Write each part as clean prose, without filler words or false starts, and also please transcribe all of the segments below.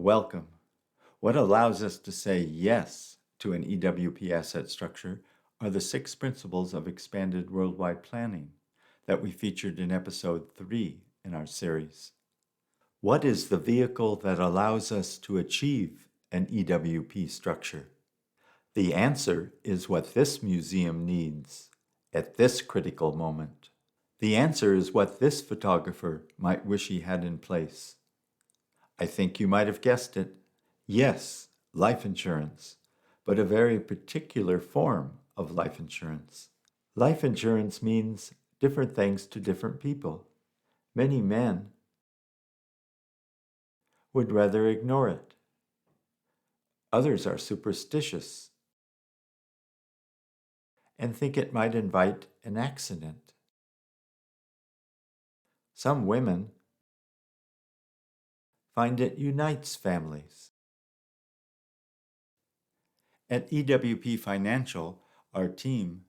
Welcome. What allows us to say yes to an EWP asset structure are the 6 principles of expanded worldwide planning that we featured in episode 3 in our series. What is the vehicle that allows us to achieve an EWP structure? The answer is what this museum needs at this critical moment. The answer is what this photographer might wish he had in place. I think you might have guessed it. Yes, life insurance, but a very particular form of life insurance. Life insurance means different things to different people. Many men would rather ignore it. Others are superstitious and think it might invite an accident. Some women find it unites families. At EWP Financial, our team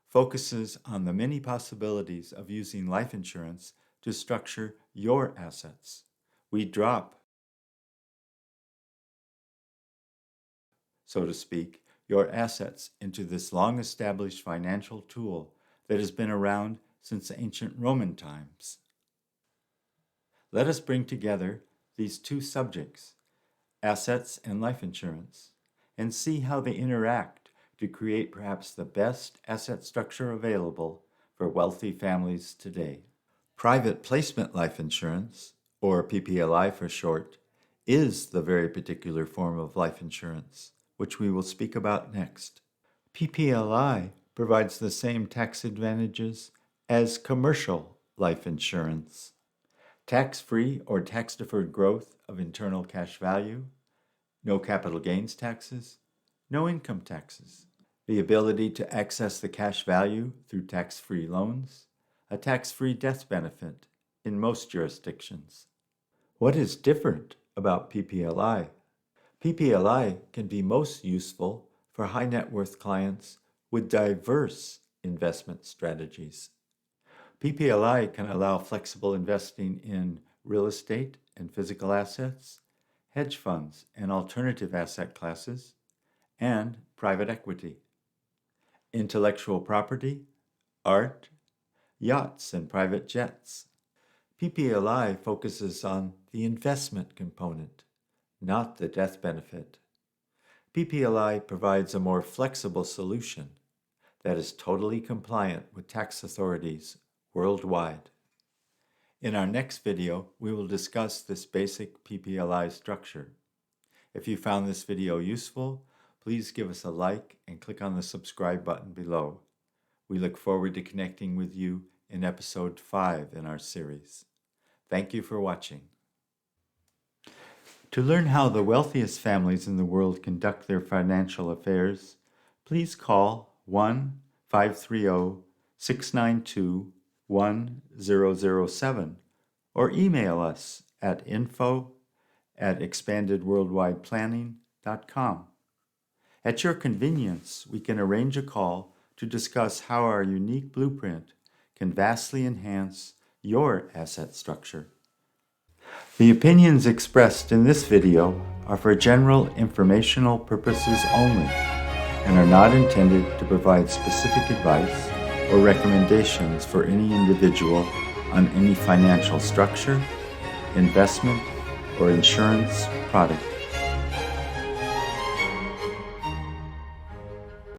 focuses on the many possibilities of using life insurance to structure your assets. We drop, so to speak, your assets into this long-established financial tool that has been around since ancient Roman times. Let us bring together these two subjects, assets and life insurance, and see how they interact to create perhaps the best asset structure available for wealthy families today. Private placement life insurance, or PPLI for short, is the very particular form of life insurance, which we will speak about next. PPLI provides the same tax advantages as commercial life insurance. Tax-free or tax-deferred growth of internal cash value, no capital gains taxes, no income taxes, the ability to access the cash value through tax-free loans, a tax-free death benefit in most jurisdictions. What is different about PPLI? PPLI can be most useful for high net worth clients with diverse investment strategies. PPLI can allow flexible investing in real estate and physical assets, hedge funds and alternative asset classes, and private equity, intellectual property, art, yachts, and private jets. PPLI focuses on the investment component, not the death benefit. PPLI provides a more flexible solution that is totally compliant with tax authorities worldwide. In our next video, we will discuss this basic PPLI structure. If you found this video useful, please give us a like and click on the subscribe button below. We look forward to connecting with you in episode 5 in our series. Thank you for watching. To learn how the wealthiest families in the world conduct their financial affairs, please call 1-530-692-1007 or email us at info@expandedworldwideplanning.com. At your convenience, we can arrange a call to discuss how our unique blueprint can vastly enhance your asset structure. The opinions expressed in this video are for general informational purposes only and are not intended to provide specific advice or recommendations for any individual on any financial structure, investment, or insurance product.